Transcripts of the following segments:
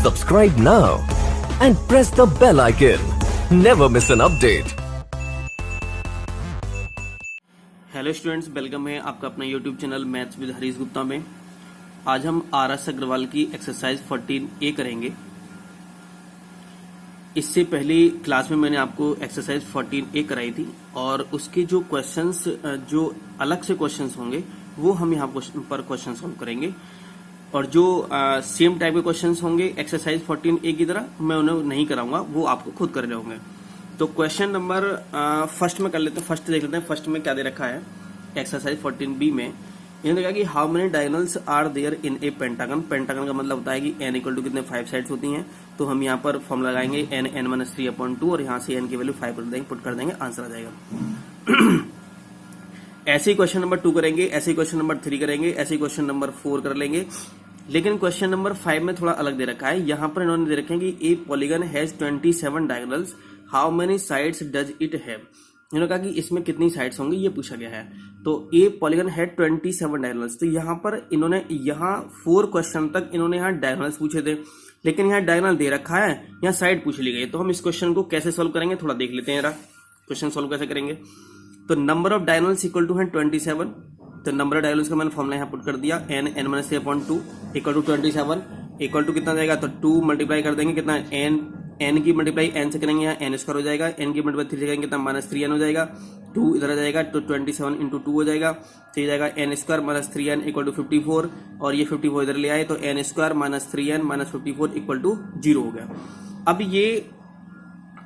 Subscribe now and press the bell icon. Never miss an update. Hello students, welcome है आपका अपना YouTube channel maths with Harish Gupta में। आज हम आर.एस. अग्रवाल की एक्सरसाइज 14A करेंगे। इससे पहली क्लास में मैंने आपको एक्सरसाइज 14A कराई थी और उसके जो क्वेश्चंस, जो अलग से क्वेश्चंस होंगे वो हम यहाँ पर क्वेश्चन सॉल्व करेंगे और जो सेम टाइप के क्वेश्चंस होंगे एक्सरसाइज 14A की तरह मैं उन्हें नहीं कराऊंगा, वो आपको खुद करने होंगे। तो क्वेश्चन नंबर फर्स्ट में कर लेते हैं। फर्स्ट देख लेते हैं फर्स्ट में क्या दे रखा है। एक्सरसाइज 14B में इन्होंने देखा कि how many diagonals are there in a pentagon. Pentagon का मतलब होता है कि n इक्वल टू कितने 5 साइड्स होती हैं। तो हम यहाँ पर फॉर्म लगाएंगे n-3/2 और यहाँ से n की वैल्यू 5 कर देंगे, पुट कर देंगे, आंसर आ जाएगा। ऐसे ही क्वेश्चन नंबर 2 करेंगे, ऐसे ही क्वेश्चन नंबर 3 करेंगे, ऐसे ही क्वेश्चन नंबर 4 कर लेंगे। लेकिन क्वेश्चन नंबर 5 में थोड़ा अलग दे रखा है। यहाँ पर इन्होंने दे रखे हैं कि ए polygon has 27 diagonals, how many sides does it have. इन्होंने कहा कि इसमें कितनी साइड्स होंगी, ये पूछा गया है। तो ए पॉलीगन है 27 डायगोनल्स। तो यहाँ पर इन्होंने 4 क्वेश्चन तक इन्होंने यहाँ डायगोनल्स पूछे थे, लेकिन यहाँ डायगोनल दे रखा है, यहाँ साइड पूछ ली गई। तो हम इस क्वेश्चन को कैसे सोल्व करेंगे थोड़ा देख लेते हैं। क्वेश्चन सोल्व कैसे करेंगे। तो number of diagonals equal to है 27। तो नंबर ऑफ डायगोनल्स का मैंने फॉर्मूला यहाँ पुट कर दिया, n-3/2 equal to 27 equal to कितना जाएगा। तो 2 मल्टीप्लाई कर देंगे, कितना n की मल्टीप्लाई n से करेंगे, यहाँ n स्क्वायर हो जाएगा। n की मल्टीप्लाई 3 से करेंगे, कितना -3n हो जाएगा। 2 इधर आ जाएगा तो 27 इंटू 2 हो जाएगा। तो ये जाएगा n square -3n equal to 54 और ये 54 इधर ले आए तो n square -3n -54 equal to 0 हो गया। अब ये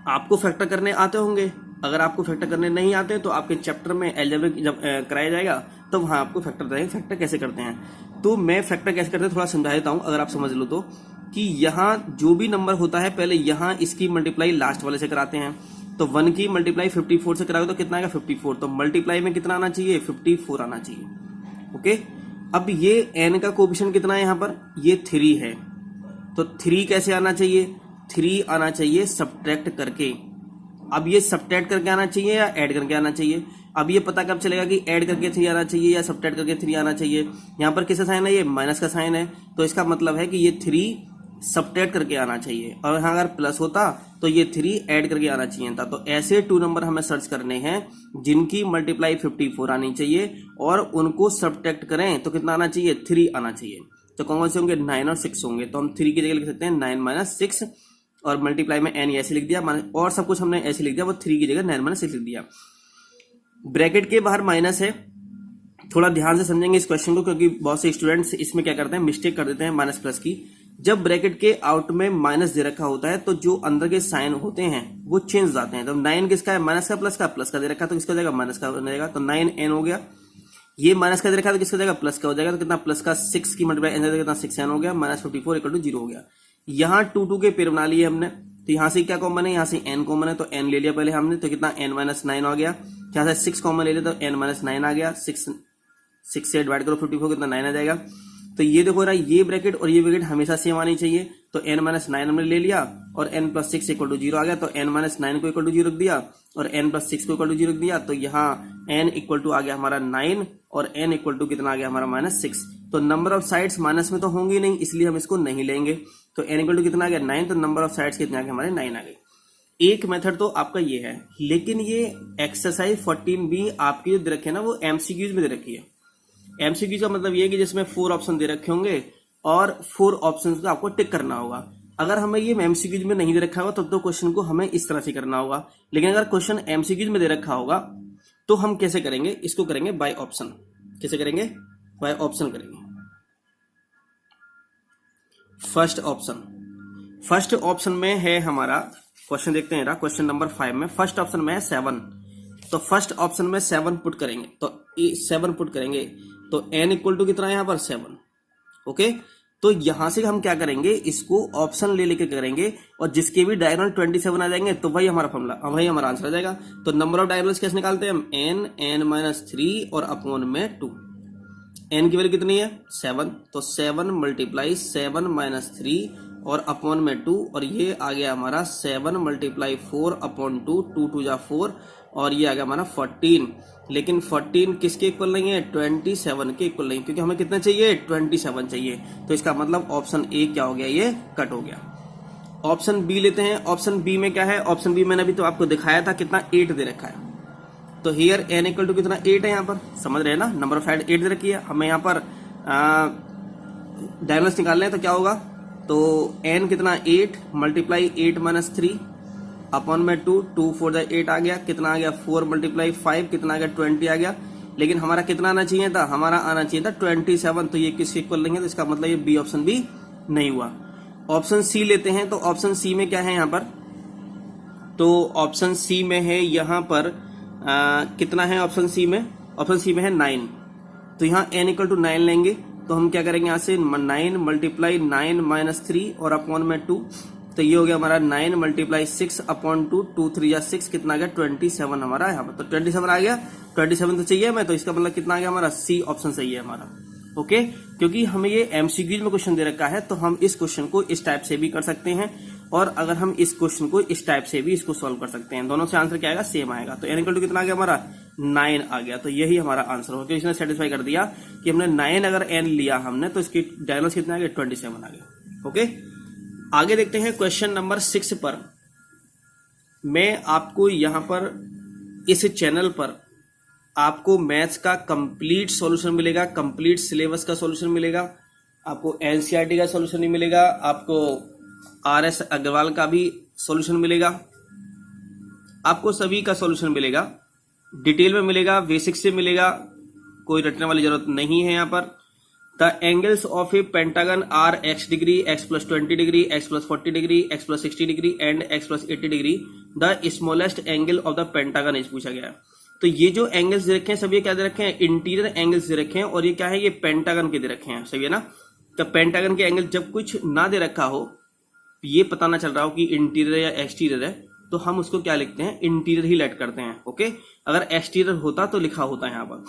आपको फैक्टर करने आते होंगे। अगर आपको फैक्टर करने नहीं आते तो आपके चैप्टर में अलजेब्रिक जब कराया जाएगा तो वहां आपको फैक्टर बताएंगे फैक्टर कैसे करते हैं। तो मैं फैक्टर कैसे करते हैं थोड़ा समझा देता हूं, अगर आप समझ लो तो। कि यहाँ जो भी नंबर होता है पहले यहाँ इसकी मल्टीप्लाई लास्ट वाले से कराते हैं। तो 1 की मल्टीप्लाई 54 से कराओगे तो कितना आएगा 54। तो मल्टीप्लाई में कितना आना चाहिए 54 आना चाहिए। ओके, अब ये n का कोएफिशिएंट कितना है यहाँ पर, ये 3 है। तो 3 कैसे आना चाहिए, 3 आना चाहिए सब्ट्रैक्ट करके। अब ये सब्ट्रैक्ट करके आना चाहिए या ऐड करके आना चाहिए। अब ये पता कब चलेगा कि ऐड करके 3 आना चाहिए या सब्ट्रैक्ट करके 3 आना चाहिए। यहाँ पर किसका साइन है, ये माइनस का साइन है। तो इसका मतलब है कि ये 3 सब्ट्रैक्ट करके आना चाहिए और यहाँ अगर प्लस होता तो ये 3 ऐड करके आना चाहिए था। तो ऐसे 2 नंबर हमें सर्च करने हैं जिनकी मल्टीप्लाई 54 आनी चाहिए और उनको सब्ट्रैक्ट करें तो कितना आना चाहिए 3 आना चाहिए। तो कौन से होंगे 9 और 6 होंगे। तो हम 3 की जगह लिख सकते हैं 9 - 6 और मल्टीप्लाई में n ऐसे लिख दिया और सब कुछ हमने ऐसे लिख दिया, वो 3 की जगह 9 - 6 लिख दिया। ब्रैकेट के बाहर माइनस है। थोड़ा ध्यान से समझेंगे इस क्वेश्चन को, क्योंकि बहुत से स्टूडेंट्स इसमें क्या करते हैं, मिस्टेक कर देते हैं माइनस प्लस की। जब ब्रैकेट के आउट में माइनस दे रखा होता है तो जो अंदर के साइन होते हैं वो चेंज जाते हैं। तो 9 किसका है, माइनस का, प्लस का दे रखा तो किसका हो जाएगा, माइनस का हो जाएगा। तो 9n हो गया। ये माइनस का दे रखा तो किसका हो जाएगा, प्लस का हो जाएगा। तो कितना प्लस का 6 की मल्टीप्लाई n कितना 6n हो गया, -54 इक्वल टू 0 हो गया। यहाँ 2 के पेड़ बना लिए हमने। तो यहाँ से क्या कॉमन है, यहाँ से n कॉमन है तो n ले लिया पहले हमने। तो कितना n-9 आ गया। यहाँ से 6 कॉमन ले लिया तो n-9 आ गया। 6 से डिवाइड करो 54 कितना 9 आ जाएगा। तो ये देखो रहा, ये ब्रैकेट और ये ब्रैकेट हमेशा सेम आनी चाहिए। तो n-9 हमने ले लिया और n + 6 इक्वल टू 0 आ गया। तो n-9 को इक्वल टू 0 रख दिया और n + 6 को इक्वल टू 0 रख दिया। तो यहाँ n इक्वल टू आ गया हमारा 9 और n इक्वल टू कितना आ गया हमारा -6। तो नंबर ऑफ साइड्स माइनस में तो होंगी नहीं, इसलिए हम इसको नहीं लेंगे। तो n इक्वल टू कितना आ गया 9। तो नंबर ऑफ साइड्स कितने आ गए हमारे 9 आ गए। एक मेथड तो आपका ये है, लेकिन ये एक्सरसाइज 14B आपकी जो दे रखी है ना वो MCQs में दे रखी है। MCQ का मतलब ये है कि जिसमें 4 ऑप्शन दे रखे होंगे और 4 ऑप्शंस को आपको टिक करना होगा। अगर हमें ये MCQs में नहीं दे रखा होगा तब तो क्वेश्चन को हमें इस तरह से करना होगा। लेकिन अगर क्वेश्चन MCQs में दे रखा होगा तो हम कैसे करेंगे, इसको करेंगे बाय ऑप्शन। कैसे करेंगे, बाय ऑप्शन करेंगे। फर्स्ट ऑप्शन में है हमारा क्वेश्चन, देखते हैं क्वेश्चन नंबर 5 में फर्स्ट ऑप्शन में है 7। तो फर्स्ट ऑप्शन में 7 पुट करेंगे। तो 7 पुट करेंगे तो n इक्वल टू कितना है यहाँ पर 7। ओके, तो यहां से हम क्या करेंगे, इसको ऑप्शन ले लेके करेंगे और जिसके भी डायगोनल 27 आ जाएंगे तो वही हमारा फॉर्मूला, वही हमारा आंसर आ जाएगा। तो नंबर ऑफ डायगोनल्स कैसे निकालते हैं हम, n-3 और अपॉन में 2। n की वैल्यू कितनी है 7। तो 7 × 7 - 3 और अपॉन में 2 और ये आ गया हमारा 7 मल्टीप्लाई 4 अपॉन 2, 2 2 जा 4 और ये आ गया हमारा 14। लेकिन 14 किसके इक्वल नहीं है? 27 के इक्वल नहीं, क्योंकि हमें कितना चाहिए? 27 चाहिए। तो इसका मतलब ऑप्शन ए क्या हो गया? ये कट हो गया। ऑप्शन बी लेते हैं। ऑप्शन बी में क्या है? ऑप्शन बी मैंने अभी तो आपको दिखाया था कितना 8 दे रखा है। तो हियर n इक्वल टू कितना 8 है, यहाँ पर समझ रहे हैं ना, नंबर ऑफ हेड 8 दे रखी है। हमें यहाँ पर डायगोनल्स निकालने हैं तो क्या होगा? तो n कितना 8 मल्टीप्लाई 8 माइनस 3 अपॉन में 2, 2 4 जा 8 आ गया, कितना आ गया 4 मल्टीप्लाई 5 कितना आ गया 20 आ गया। लेकिन हमारा कितना आना चाहिए था? हमारा आना चाहिए था 27। तो ये किसके इक्वल नहीं है, तो इसका मतलब ये बी ऑप्शन भी नहीं हुआ। ऑप्शन सी लेते हैं। तो ऑप्शन सी में क्या है यहाँ पर? तो ऑप्शन सी में है यहाँ पर कितना है ऑप्शन सी में? ऑप्शन सी में है 9। तो यहाँ n इक्वल टू 9 लेंगे तो हम क्या करेंगे यहाँ से 9 मल्टीप्लाई 9 माइनस 3 और अपॉन में 2, तो ये हो गया हमारा 9 मल्टीप्लाई 6 अपॉन 2, 2 3 या 6 कितना आ गया 27 हमारा यहाँ पर। तो 27 आ गया, 27 तो चाहिए हमें, तो इसका मतलब कितना आ गया हमारा? सी ऑप्शन सही है हमारा। ओके, क्योंकि हमें ये एमसीक्यूज में क्वेश्चन दे रखा है तो हम इस क्वेश्चन को इस टाइप से भी कर सकते हैं और अगर हम इस क्वेश्चन को इस टाइप से भी इसको सॉल्व कर सकते हैं। दोनों से आंसर क्या आएगा? सेम आएगा। तो n इक्वल टू कितना आ गया हमारा? 9 आ गया। तो यही हमारा आंसर हो गया। इसने सेटिस्फाई कर दिया कि हमने 9 अगर n लिया हमने तो इसकी डायगोनल्स कितना आ गया? 27 आ गया। ओके, आगे देखते हैं क्वेश्चन नंबर 6 पर। मैं आपको यहां पर इस चैनल पर आपको मैथ्स का कंप्लीट सॉल्यूशन मिलेगा, कंप्लीट सिलेबस का सॉल्यूशन मिलेगा, आपको एनसीईआरटी का सॉल्यूशन नहीं मिलेगा, आपको आरएस अग्रवाल का भी सॉल्यूशन मिलेगा, आपको सभी का सॉल्यूशन मिलेगा, डिटेल में मिलेगा, बेसिक से मिलेगा, कोई रटने वाली जरूरत नहीं है यहाँ पर। The angles of a pentagon are x degree, x plus 20 degree, x plus 40 degree, x plus 60 degree and x plus 80 degree. The smallest angle of the pentagon is पूछा गया है। तो ये जो एंगल्स दे रखे हैं सभी क्या दे रखे हैं? इंटीरियर एंगल्स दे रखे हैं और ये क्या है? ये पेंटागन के दे रखे हैं, सही है ना। तो पेंटागन के एंगल जब कुछ ना दे रखा हो, ये पता ना चल रहा हो कि इंटीरियर या एक्सटीरियर है, तो हम उसको क्या लिखते हैं? इंटीरियर ही लेट करते हैं। ओके, अगर एक्सटीरियर होता तो लिखा होता है यहाँ पर।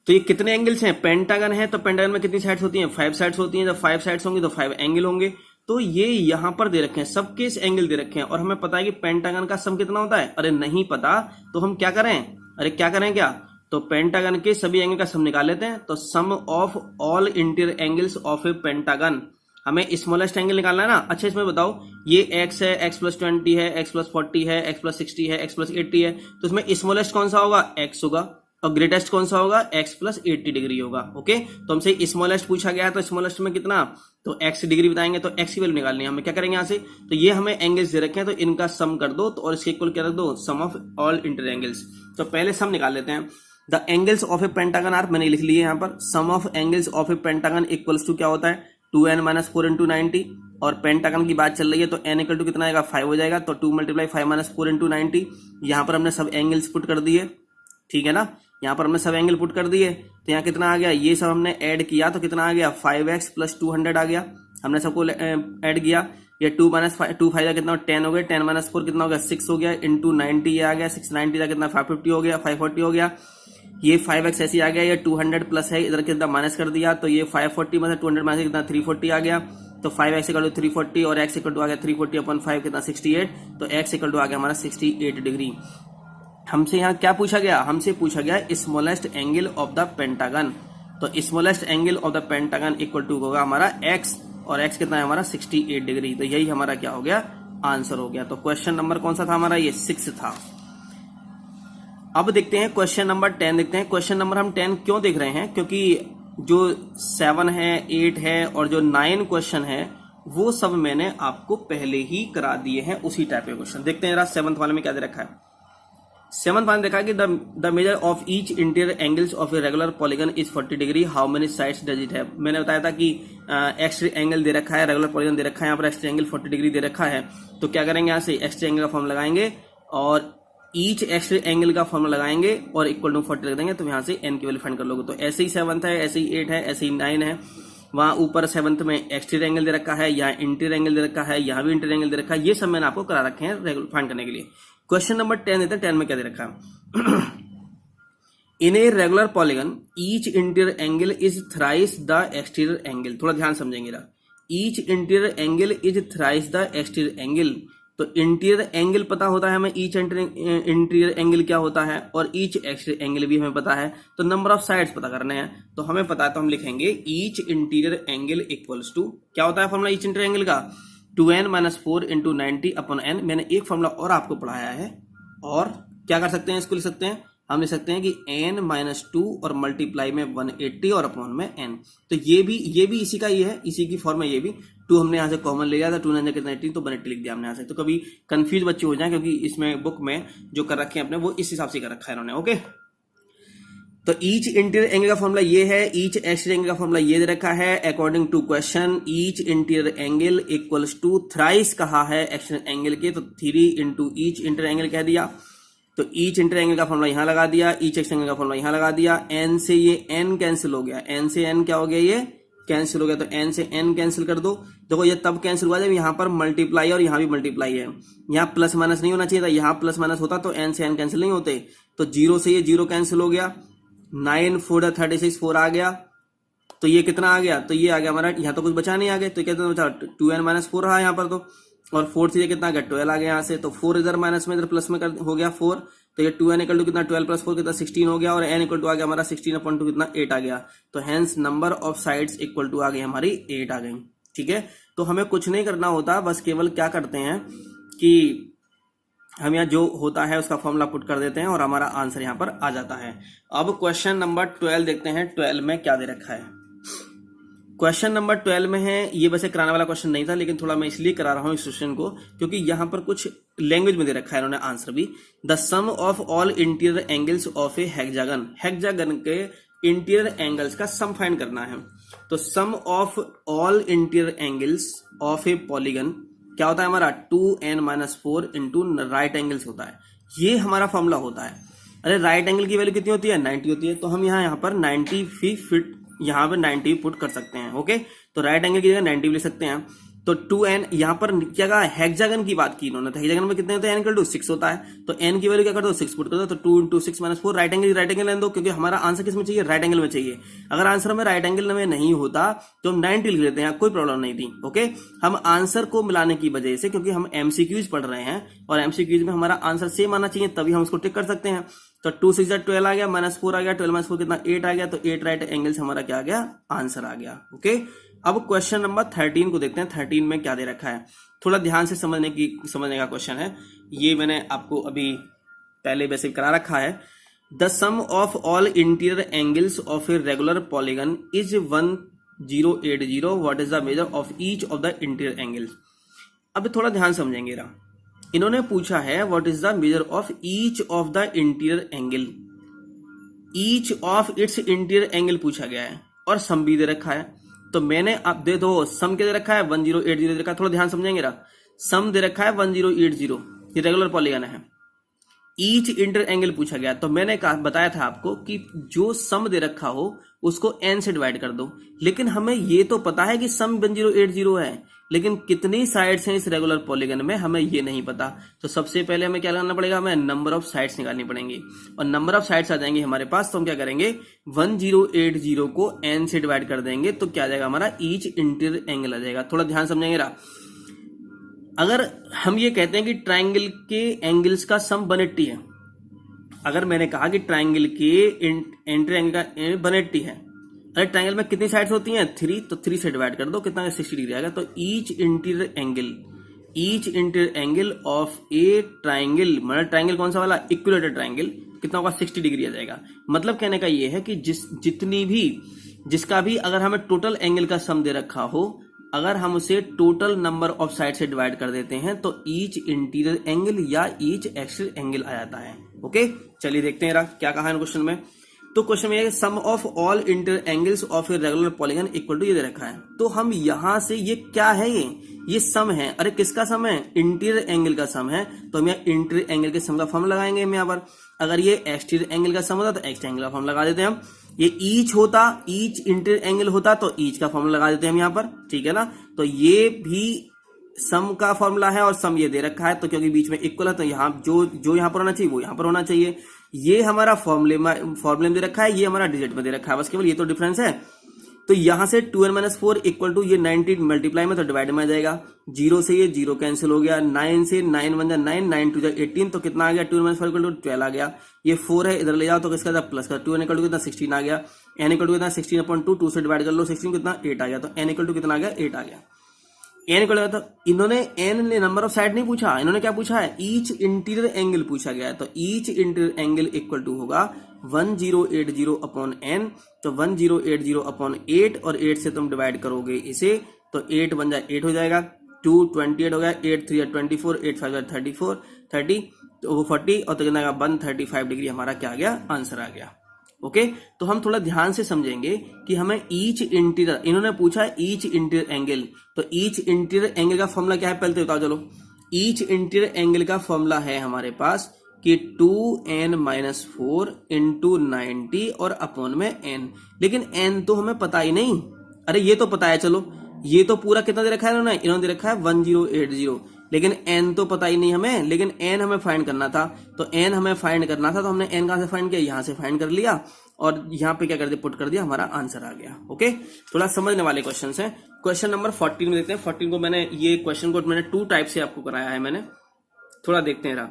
तो ये कितने एंगल्स हैं? पेंटागन है तो पेंटागन में कितनी साइड्स होती हैं? 5 साइड्स होती हैं। जब 5 साइड्स होंगी तो 5 एंगल होंगे। तो ये यहां पर दे रखे हैं, सबके इस एंगल दे रखे हैं और हमें पता है कि पेंटागन का सम कितना होता है। अरे नहीं पता तो हम क्या करें? अरे क्या करें क्या? तो पेंटागन के सभी एंगल का सम निकाल लेते हैं। तो sum of all interior angles of a pentagon, हमें स्मॉलेस्ट एंगल निकालना है ना। अच्छा, इसमें बताओ ये x है, x प्लस 20 है, x प्लस 40 है, x प्लस 60 है, x प्लस 80 है, तो इसमें स्मॉलेस्ट कौन सा होगा? x होगा और ग्रेटेस्ट कौन सा होगा? x प्लस 80 डिग्री होगा। ओके, तो हमसे स्मॉलेस्ट पूछा गया है तो स्मॉलेस्ट में कितना? तो x डिग्री बताएंगे तो x की वैल्यू निकालनी है हमें। क्या करेंगे यहाँ से? तो ये हमें एंगल्स दे रखे हैं तो इनका सम कर दो तो और इसके इक्वल क्या रख दो? Sum of all interior angles. तो पहले सम निकाल लेते हैं। The angles of a pentagon are, मैंने लिख लिए यहाँ पर, sum of angles of a pentagon equals to क्या होता है? 2n minus 4 into 90। और पेंटागन की बात चल रही है तो n इक्वल टू कितना आएगा? 5 हो जाएगा। तो 2 मल्टीप्लाई 5 माइनस 4 इंटू 90। यहाँ पर हमने सब एंगल्स पुट कर दिए, ठीक है ना। यहाँ पर हमने सब एंगल पुट कर दिए तो यहाँ कितना आ गया? ये सब हमने ऐड किया तो कितना आ गया? 5x प्लस 200 आ गया। हमने सबको ऐड किया। ये 2 माइनस 2 5 कितना? 10 हो गया। 10 माइनस 4 कितना हो गया? 6 हो गया। इंटू 90 ये आ गया। 6 90 का कितना? 550 हो गया। 540 हो गया। ये 5x ऐसे आ गया। ये 200 प्लस है, इधर कितना माइनस कर दिया तो ये 540 में से 200 माइनस कितना? 340 आ गया। तो 5x इक्वल टू 340 और x इक्वल टू आ गया 340 अपॉन 5 कितना? 68। तो x इक्वल टू आ गया हमारा 68 डिग्री। हमसे यहाँ क्या पूछा गया? हमसे पूछा गया smallest angle of the pentagon. तो smallest angle of the pentagon equal to होगा हमारा x और x कितना है हमारा? 68 डिग्री। तो यही हमारा क्या हो गया? आंसर हो गया। तो क्वेश्चन नंबर कौन सा था हमारा? ये 6 था। अब देखते हैं क्वेश्चन नंबर 10 देखते हैं। क्वेश्चन नंबर हम 10 क्यों देख रहे हैं? क्योंकि जो 7 है, 8 है और जो 9 क्वेश्चन है वो सब मैंने आपको पहले ही करा दिए हैं उसी टाइप के क्वेश्चन। देखते हैं जरा 7th वाले में क्या दे रखा है। 7th वाले देखा कि the measure of each interior angles of a regular polygon is 40 degree, how many sides does it have. मैंने बताया था कि एक्स्ट्रा एंगल दे रखा है, रेगुलर पॉलीगन दे रखा है, यहाँ पर एक्स्ट्रा एंगल 40 डिग्री दे रखा है। तो क्या करेंगे? यहाँ से एक्स्ट्रा एंगल का फॉर्म लगाएंगे और ईच एक्स्ट्रा एंगल का फॉर्मूला लगाएंगे और इक्वल टू 40 रख देंगे तो यहाँ से n की वैल्यू फाइंड कर लोगे। तो ऐसे ही 7th है, ऐसे ही 8 है, ऐसे ही 9 है। वहां ऊपर 7th में एक्सटीरियर एंगल दे रखा है, यहाँ इंटीरियर एंगल दे रखा है, यहाँ भी इंटीरियर एंगल दे रखा है। ये सब मैंने आपको करा रखे हैं फाइंड करने के लिए। क्वेश्चन नंबर 10 देते हैं। 10 में क्या दे रखा है? In a regular polygon each interior angle is thrice the exterior angle. थोड़ा ध्यान समझेंगे। Each interior angle is thrice the exterior angle. तो इंटीरियर एंगल पता होता है हमें, ईच इंटीरियर एंगल क्या होता है, और ईच एक्सटीरियर एंगल भी हमें पता है। तो नंबर ऑफ साइड्स पता करने हैं, तो हमें पता है, तो हम लिखेंगे each interior angle equals to, क्या होता है फॉर्मूला ईच इंटीरियर एंगल का, 2n - 4 × 90 अपॉन n। मैंने एक फॉर्मूला और आपको पढ़ाया है, और क्या कर सकते हैं, इसको लिख सकते हैं, हम लिख सकते हैं कि n - 2 और मल्टीप्लाई में 180 और अपॉन में n। तो ये भी इसी का ही है, इसी की फॉर्म है ये भी। 2 हमने यहाँ से कॉमन ले लिया था, 2 9 कितना 18, तो 180 लिख दिया हमने यहाँ से। तो कभी कंफ्यूज बच्चे हो जाए, क्योंकि इसमें बुक में जो कर रखे हैं अपने वो इस हिसाब से कर रखा है इन्होंने। ओके, तो ईच इंटीरियर एंगल का फॉर्मूला ये है, ईच एक्सटीरियर एंगल का फॉर्मूला ये दे रखा है। According to question each interior angle equals to thrice कहा है एक्सटीरियर एंगल के, तो 3 × ईच इंटीरियर एंगल कह दिया। तो ईच इंटीरियर एंगल का फॉर्मूला यहां लगा दिया, ईच एक्सटीरियर एंगल का फॉर्मूला यहां लगा दिया। n से ये n कैंसिल हो गया, n से n क्या हो गया, ये कैंसिल हो गया। तो n से n कैंसिल कर दो। देखो ये तब कैंसिल हुआ जब यहाँ पर मल्टीप्लाई और यहाँ भी मल्टीप्लाई है, यहाँ प्लस माइनस नहीं होना चाहिए था, यहाँ प्लस माइनस होता तो n से n कैंसिल नहीं होते। तो 0 से ये 0 कैंसिल हो गया, 9 4 36 4 आ गया। तो ये कितना आ गया, तो ये आ गया हमारा, यहाँ तो कुछ बचा नहीं आगे, तो कहते बचा 2n - 4 रहा यहाँ पर, तो और 4 से ये कितना आ गया 12 आ गया यहाँ से। तो 4 इधर माइनस में इधर प्लस में हो गया 4, तो ये 2n = कितना 12 + 4 कितना 16 हो गया, और n = आ गया हमारा 16/2 कितना 8 आ गया। तो hence number of sides equal to आ गई हमारी 8 आ गई। ठीक है, तो हमें कुछ नहीं करना होता, बस केवल क्या करते हैं कि हम यहाँ जो होता है उसका फॉर्मूला पुट कर देते हैं और हमारा आंसर यहाँ पर आ जाता है। अब क्वेश्चन नंबर 12 देखते हैं, 12 में क्या दे रखा है। क्वेश्चन नंबर 12 में है, ये वैसे कराने वाला क्वेश्चन नहीं था, लेकिन थोड़ा मैं इसलिए करा रहा हूँ इस क्वेश्चन को क्योंकि यहाँ पर कुछ लैंग्वेज में दे रखा है इन्होंने आंसर भी। The sum of all interior angles of a hexagon, hexagon के इंटीरियर एंगल्स का सम फाइंड करना है। तो sum of all interior angles of a polygon क्या होता है हमारा, 2n - 4 × राइट एंगल्स होता है। ये हमारा फॉर्मूला होता है। अरे राइट एंगल की वैल्यू कितनी होती है, 90 होती है। तो हम यहाँ पर 90 फीट यहाँ पर 90 पुट कर सकते हैं। ओके, तो राइट एंगल की जगह 90 ले सकते हैं। तो 2n यहाँ पर क्या कहा, हेक्सागन की बात की इन्होंने, तो हेक्सागन में कितने होते हैं, n = 6 होता है। तो n की वैल्यू क्या कर दो, 6 पुट कर दो। तो 2 × 6 - 4 राइट एंगल लेने दो, क्योंकि हमारा आंसर किस में चाहिए, राइट एंगल में चाहिए। अगर आंसर हमें राइट एंगल में नहीं होता तो हम 90 लिख लेते हैं, कोई प्रॉब्लम नहीं थी। ओके, हम आंसर को मिलाने की वजह से, क्योंकि हम MCQs पढ़ रहे हैं और MCQs में हमारा आंसर सेम आना चाहिए, तभी हम उसको टिक कर सकते हैं। तो 2 6 12 आ गया, -4 आ गया, 12 - 4 कितना 8 आ गया। तो 8 राइट एंगल से हमारा क्या आ गया, आंसर आ गया। ओके, अब क्वेश्चन नंबर 13 को देखते हैं। 13 में क्या दे रखा है, थोड़ा ध्यान से समझने का क्वेश्चन है। ये मैंने आपको अभी पहले बेसिक करा रखा है। The sum of all interior angles of a regular polygon is 1080। What is the measure of each of the interior angles. अब थोड़ा ध्यान समझेंगे ना, इन्होंने पूछा है what is the measure of each of the interior angle, each of its interior angle पूछा गया है, और सम भी दे रखा है। तो मैंने अब दे दो सम के दे रखा है 1080 दे रखा है, थोड़ा ध्यान समझेंगे ना। सम दे रखा है 1080, ये रेगुलर पॉलीगन है। ईच इंटर एंगल पूछा गया, तो मैंने बताया था आपको कि जो सम दे रखा हो उसको n से डिवाइड कर दो। लेकिन हमें ये तो पता है कि सम 1080 है, लेकिन कितनी साइड्स हैं इस रेगुलर पॉलीगन में हमें ये नहीं पता। तो सबसे पहले हमें क्या करना पड़ेगा, हमें नंबर ऑफ साइड्स निकालनी पड़ेंगी, और नंबर ऑफ साइड्स आ जाएंगे हमारे पास। तो हम क्या करेंगे, 1080 को n से डिवाइड कर देंगे, तो क्या आ जाएगा हमारा, ईच इंटीरियर एंगल आ जाएगा। थोड़ा ध्यान समझेंगे ना। अगर हम ये कहते हैं कि ट्राइंगल के एंगल्स का सम 180 है, अगर मैंने कहा कि ट्राइंगल के इंटीरियर एंगल का 180 है, अरे ट्राइंगल में कितनी साइड्स होती हैं, 3, तो 3 से डिवाइड कर दो, कितना 60 डिग्री आएगा। तो each interior angle of A triangle, मतलब ट्राइंगल कौन सा वाला, इक्विलेटरल ट्राइंगल, कितना होगा 60 डिग्री आ जाएगा। मतलब कहने का ये है कि जिसका भी अगर हमें टोटल एंगल का सम दे रखा हो, अगर हम उसे टोटल नंबर ऑफ साइड से डिवाइड कर देते हैं तो ईच इंटीरियर एंगल या ईच एक्सटीरियर एंगल आ जाता है। ओके, चलिए देखते हैं क्या कहा है क्वेश्चन में। तो क्वेश्चन में sum of all interior angles of a regular polygon equal to ये दे रखा है। तो हम यहां से ये क्या है, ये सम है। अरे किसका सम है, इंटीरियर एंगल का सम है। तो हम यहाँ इंटीरियर एंगल के सम का फॉर्म लगाएंगे हम यहाँ पर। अगर ये एक्सटीरियर एंगल का सम होता तो एक्सटीरियर एंगल का फॉर्म लगा देते हैं हम। ये ईच होता, ईच इंटीरियर एंगल होता तो ईच का फॉर्मूला लगा देते हैं हम यहाँ पर, ठीक है ना। तो ये भी सम का फॉर्मूला है और सम ये दे रखा है, तो क्योंकि बीच में इक्वल है तो यहाँ जो यहाँ पर होना चाहिए वो यहाँ पर होना चाहिए। ये हमारा फॉर्मूले में दे रखा है, ये हमारा डिजिट में दे रखा है, बस केवल ये तो डिफरेंस है। तो यहां से 2n-4 इक्वल टू ये 90 मल्टीप्लाई में तो डिवाइड में आ जाएगा, 0 से ये 0 कैंसिल हो गया, 9 से 9 1 जा 9, 9 2 जा 18, तो कितना आ गया 2n-4 इक्वल टू 12 आ गया। ये 4 है इधर ले जाओ तो किसका था प्लस का, 2n इक्वल टू कितना 16 आ गया, n इक्वल टू कितना 16/2, 2 से डिवाइड कर लो 16 कितना 8 आ गया, तो n इक्वल टू कितना आ गया 8 आ गया। n इक्वल टू, इन्होंने n ने नंबर ऑफ साइड नहीं पूछा, इन्होंने क्या पूछा है ईच इंटीरियर एंगल पूछा गया है, तो each interior angle equal to होगा 1080 अपॉन n, तो 1080 अपॉन 8 और 8 से तुम डिवाइड करोगे इसे तो 8 1 जा 8 हो जाएगा, 2 28 हो गया, 8 3 जा 24, 8 5 जा 34 30, तो वो 40 और तो कितना 135 डिग्री हमारा क्या आ गया आंसर आ गया। ओके तो हम थोड़ा ध्यान से समझेंगे कि हमें ईच इंटीरियर, इन्होंने पूछा है ईच इंटीरियर एंगल, तो ईच इंटीरियर एंगल का फॉर्मूला क्या है पहले तो बताओ चलो। ईच इंटीरियर एंगल का फॉर्मूला है हमारे पास कि 2n-4 इंटू 90 और अपॉन में n, लेकिन n तो हमें पता ही नहीं। अरे ये तो पता है, चलो ये तो पूरा कितना दे रखा है इन्होंने दे रखा है 1080, लेकिन n तो पता ही नहीं हमें, लेकिन n हमें फाइंड करना था, तो n हमें फाइंड करना था तो हमने n कहां से फाइंड किया, यहां से फाइंड कर लिया और यहाँ पे क्या कर दिया पुट कर दिया, हमारा आंसर आ गया। ओके थोड़ा समझने वाले क्वेश्चंस हैं। क्वेश्चन नंबर 14 में देखते हैं। 14 को मैंने ये क्वेश्चन को मैंने 2 टाइप से आपको कराया है मैंने, थोड़ा देखते हैं।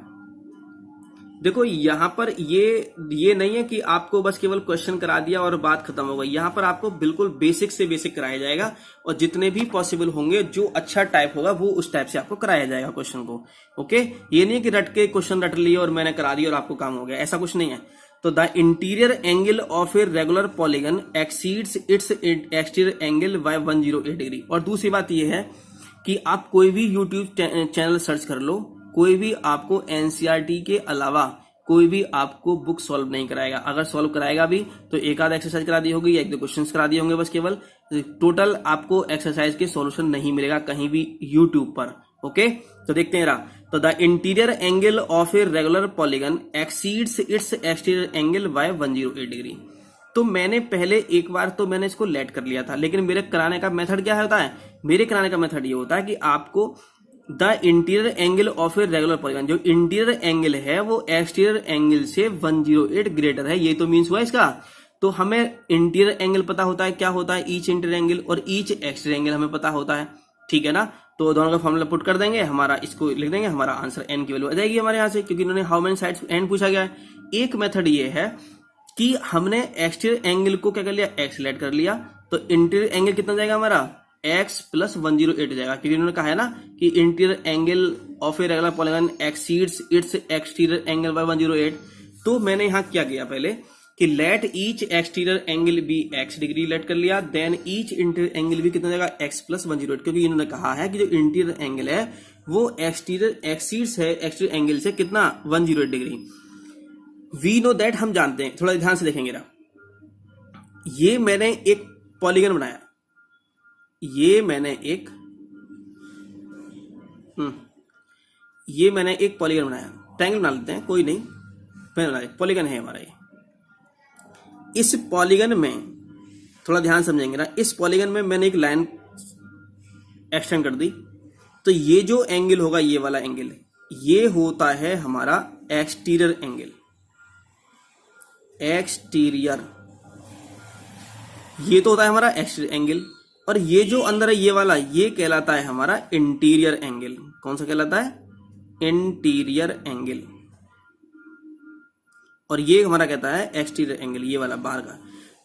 देखो यहाँ पर ये नहीं है कि आपको बस केवल क्वेश्चन करा दिया और बात खत्म हो गई, यहाँ पर आपको बिल्कुल बेसिक से बेसिक कराया जाएगा और जितने भी पॉसिबल होंगे जो अच्छा टाइप होगा वो उस टाइप से आपको कराया जाएगा क्वेश्चन को। ओके ये नहीं है कि रट के क्वेश्चन रट लिए और मैंने करा दिया और आपको काम हो गया, ऐसा कुछ नहीं है। तो the interior angle of a regular polygon exceeds its exterior angle by 108 degree. और दूसरी बात यह है कि आप कोई भी यूट्यूब चैनल सर्च कर लो, कोई भी आपको एनसीईआरटी के अलावा कोई भी आपको बुक सॉल्व नहीं कराएगा। अगर सॉल्व कराएगा भी तो एक आध एक्सरसाइज करा दी होगी या 1-2 क्वेश्चंस करा दिए होंगे बस, केवल टोटल आपको एक्सरसाइज के सॉल्यूशन नहीं मिलेगा कहीं भी यूट्यूब पर। ओके तो देखते हैं रहा। तो the interior angle of a regular polygon exceeds its exterior angle by 108 degree. तो मैंने पहले एक बार तो मैंने इसको लेट कर लिया था, लेकिन मेरे कराने का मेथड क्या होता है, मेरे कराने का मेथड ये होता है कि आपको the interior angle of a regular polygon, जो इंटीरियर एंगल है वो एक्सटीरियर एंगल से 108 ग्रेटर है, ये तो मीन्स हुआ इसका। तो हमें इंटीरियर एंगल पता होता है क्या होता है, ईच इंटीरियर एंगल, और ईच एक्सटीरियर एंगल हमें पता होता है, ठीक है ना। तो दोनों का फॉर्मूला पुट कर देंगे, हमारा इसको लिख देंगे, हमारा आंसर n की वैल्यू आ जाएगी हमारे यहाँ से, क्योंकि इन्होंने हाउ मेनी साइड्स n पूछा गया है। एक मेथड ये है कि हमने एक्सटीरियर एंगल को क्या कर लिया, x सेलेक्ट कर लिया, तो इंटीरियर एंगल कितना जाएगा हमारा x प्लस 108 जाएगा, क्योंकि इन्होंने कहा है ना कि interior angle of a regular polygon exceeds its exterior angle by 108। तो मैंने यहाँ क्या किया पहले कि let each exterior angle be x degree let कर लिया, देन ईच इंटीरियर एंगल भी कितना जाएगा x प्लस 108, क्योंकि इन्होंने कहा है कि जो इंटीरियर एंगल है वो एक्सटीरियर एक्सीड्स है एक्सटीरियर एंगल से कितना 108 डिग्री। वी नो दैट, हम जानते हैं, थोड़ा ध्यान से देखेंगे ना। ये मैंने एक पॉलीगन बनाया, ये मैंने एक पॉलीगन बनाया, ट्रायंगल बना लेते हैं, कोई नहीं, पॉलीगन है हमारा ये। इस पॉलीगन में थोड़ा ध्यान समझेंगे ना, इस पॉलीगन में मैंने एक लाइन एक्सटेंड कर दी, तो ये जो एंगल होगा, ये वाला एंगल, ये होता है हमारा एक्सटीरियर एंगल, एक्सटीरियर, ये तो होता है हमारा एक्सटीरियर एंगल, और ये जो अंदर है ये वाला, ये कहलाता है हमारा इंटीरियर एंगल। कौन सा कहलाता है, इंटीरियर एंगल, और ये हमारा कहता है एक्सटीरियर एंगल, ये वाला बाहर का।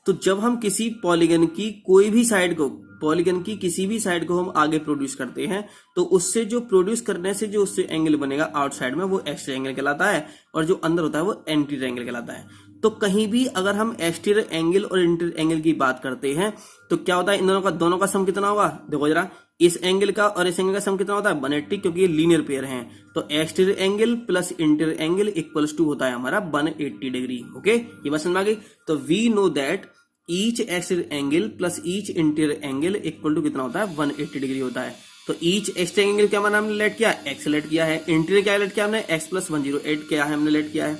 तो जब हम किसी पॉलीगन की कोई भी साइड को, पॉलीगन की किसी भी साइड को हम आगे प्रोड्यूस करते हैं, तो उससे जो प्रोड्यूस करने से जो उससे एंगल बनेगा आउटसाइड में, वो एक्सटीरियर एंगल कहलाता है, और जो अंदर होता है वो इंटीरियर एंगल कहलाता है। तो कहीं भी अगर हम एक्सटीरियर एंगल और इंटीरियर एंगल की बात करते हैं तो क्या होता है, इन दोनों का सम कितना होगा, देखो जरा, इस एंगल का और इस एंगल का सम कितना होता है 180, क्योंकि ये लीनियर पेयर हैं। तो exterior angle plus interior angle equals to होता है हमारा 180 डिग्री। ओके ये बात समझ में आ गई। तो we know that each exterior angle plus each interior angle equal to कितना होता है 180 डिग्री होता है। तो ईच एक्सटीरियर एंगल क्या हमने लेट किया, x सेलेक्ट किया है, इंटीरियर क्या लेट किया हमने, x प्लस 108 क्या है हमने लेट किया है,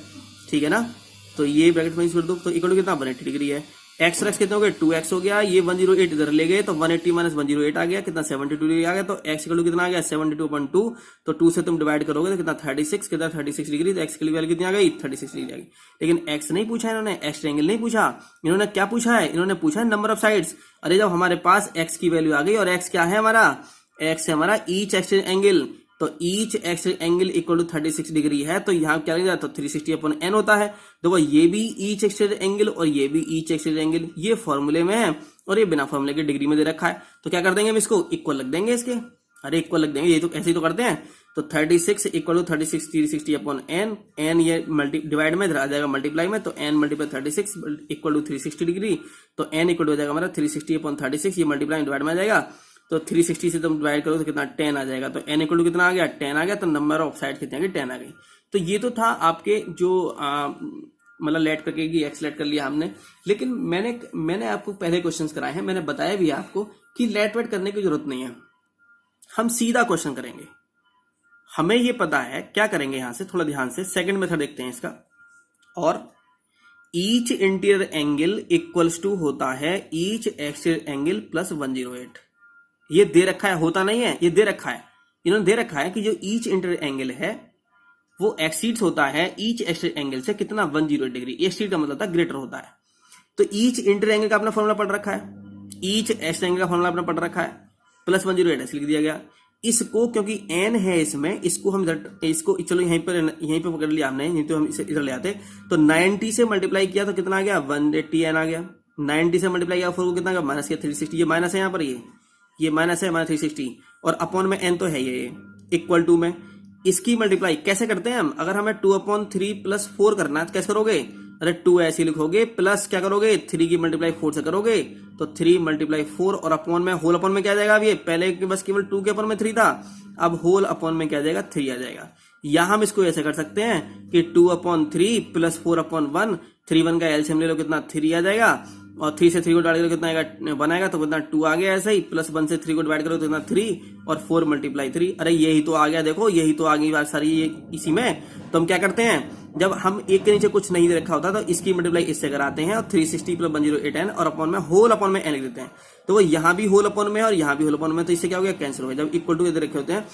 ठीक है ना। तो ये ब्रैकेट में छोड़ दो, तो इक्वल टू कितना 180 डिग्री है। एक्स और एक्स कितने हो गए 2x हो गया, ये 108 इधर ले गए तो 180 माइनस 108 आ गया, कितना 72 डिग्री आ गया, तो x इक्वल टू कितना आ गया 72/2, तो 2 से तुम डिवाइड करोगे तो कितना 36, कितना 36 डिग्री, तो x की वैल्यू कितनी आ गई 36 डिग्री आ गई। लेकिन x नहीं पूछा इन्होंने, x ट्रायंगल नहीं पूछा, इन्होंने क्या पूछा है, इन्होंने पूछा है नंबर ऑफ साइड्स। अरे जब हमारे पास x की वैल्यू आ गई और x क्या है हमारा, x है हमारा ईच एक्सिस एंगल, तो each axis angle equal to 36 degree है, तो यहाँ क्या लगेगा तो 360/n होता है। देखो ये भी ईच एक्सिस एंगल और ये भी ईच एक्सिस एंगल, ये फॉर्मूले में है और ये बिना फॉर्मूले के डिग्री में दे रखा है, तो क्या कर देंगे हम इसको इक्वल लग देंगे इसके। अरे इक्वल लग देंगे, ये तो ऐसे ही तो करते हैं। तो 36 इक्वल टू 36 360/n, n ये डिवाइड में इधर आ जाएगा मल्टीप्लाई में, तो n multiply 36 equal to 360 degree, तो n इक्वल हो जाएगा हमारा 360/36, ये मल्टीप्लाई डिवाइड में आ जाएगा, तो 360 से तुम डिवाइड करो तो कितना 10 आ जाएगा, तो n इक्वल टू कितना आ गया 10 आ गया, तो नंबर ऑफ साइड कितने आ गई 10 आ गई। तो ये तो था आपके जो मतलब लेट करके की एक्स लेट कर लिया हमने, लेकिन मैंने आपको पहले क्वेश्चंस कराए हैं, मैंने बताया भी आपको कि लेट वेट करने की जरूरत नहीं है, हम सीधा क्वेश्चन करेंगे। हमें ये पता है क्या करेंगे, यहां से थोड़ा ध्यान से सेकंड मेथड देखते हैं इसका। और each interior angle equals to होता है ईच एक्सटीरियर एंगल प्लस 108। ये दे रखा है, होता नहीं है, ये दे रखा है, इन्होंने दे रखा है कि जो ईच इंटीरियर एंगल है वो एक्सीड्स होता है ईच एक्सटीरियर एंगल से कितना 108 डिग्री। एक्सीड का मतलब था ग्रेटर होता है। तो ईच इंटीरियर एंगल का अपना फॉर्मूला पढ़ रखा है, ईच एक्सटीरियर एंगल का फॉर्मूला अपना पढ़ रखा है, प्लस 108 ऐसे लिख दिया गया। इसको क्योंकि n है इसमें, इसको हम इसको चलो यहीं पे पकड़ लिया हमने, नहीं तो हम इसे इधर ले आते। तो 90 से मल्टीप्लाई किया तो कितना आ गया 180 n आ गया, 90 से मल्टीप्लाई किया 4 को कितना आ गया माइनस किया 360, ये माइनस है यहाँ पर, ये माइनस है हमारा 360, और अपॉन में n तो है ये इक्वल टू में इसकी मल्टीप्लाई कैसे करते हैं हम, अगर हमें 2/3 प्लस 4 करना है तो कैसे करोगे, अरे 2 ऐसे लिखोगे, प्लस क्या करोगे 3 की मल्टीप्लाई 4 से करोगे, तो 3 मल्टीप्लाई 4 और अपॉन में होल अपॉन में क्या आ जाएगा, अब ये पहले बस केवल 2 के अपॉन में 3 था, अब होल अपॉन में क्या आ जाएगा 3 आ जाएगा। यहां हम इसको ऐसे कर सकते हैं कि 2/3 प्लस 4/1, 3 1 का एलसीएम ले लो कितना 3 आ जाएगा, और 3 से 3 को डिवाइड करो कितना आएगा बनाएगा तो कितना 2 आ गया, ऐसे ही प्लस 1 से 3 को डिवाइड करो तो कितना 3 और 4 मल्टीप्लाई 3, अरे यही तो आ गया, देखो यही तो आ गई बात सारी ये इसी में। तो हम क्या करते हैं, जब हम एक के नीचे कुछ नहीं रखा होता तो इसकी मल्टीप्लाई इससे कराते हैं और 360 प्लस 108n और अपॉन में होल अपॉन में n लिख देते हैं। तो वो यहाँ भी होल अपॉन में है और यहाँ भी होल अपॉन में, तो इससे क्या हो गया कैंसिल हो गया। जब इक्वल टू इधर रखे होते हैं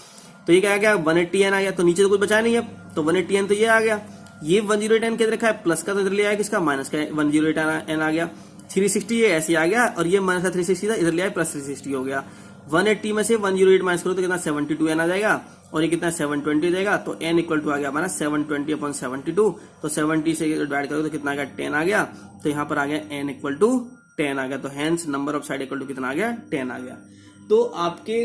तो ये क्या आ गया 180n आ गया, तो नीचे तो कुछ बचा नहीं है, तो 180n तो ये आ गया, ये 108n के रखा है, प्लस का तो इधर ले आया किसका माइनस का 108n आ गया, 360 ये ऐसे आ गया, और ये माइनस का 360 था इधर ले आया प्लस 360 हो गया। 180 में से 108 माइनस करो तो कितना 72n आ जाएगा, और ये कितना 720 हो जाएगा, तो n इक्वल टू आ गया हमारा 720/72, तो 70 से डिवाइड करो तो कितना आ गया 10 आ गया, तो यहाँ पर आ गया n इक्वल टू 10 आ गया, तो hence number of side equal to कितना आ गया 10 आ गया। तो आपके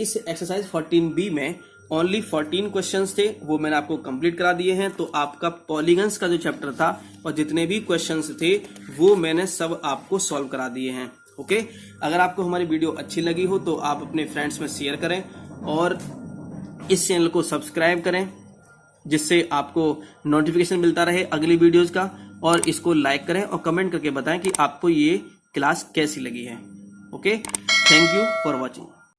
इस एक्सरसाइज 14b में ओनली 14 क्वेश्चंस थे, वो मैंने आपको कंप्लीट करा दिए हैं। तो आपका पॉलीगन्स का जो चैप्टर था और जितने भी क्वेश्चंस थे वो मैंने सब आपको सॉल्व करा दिए हैं। ओके, अगर आपको हमारी वीडियो अच्छी लगी हो तो आप अपने फ्रेंड्स में शेयर करें और इस चैनल को सब्सक्राइब करें, जिससे आपको नोटिफिकेशन मिलता रहे अगली वीडियोज का, और इसको लाइक करें और कमेंट करके बताएं कि आपको ये क्लास कैसी लगी है। Okay, thank you for watching.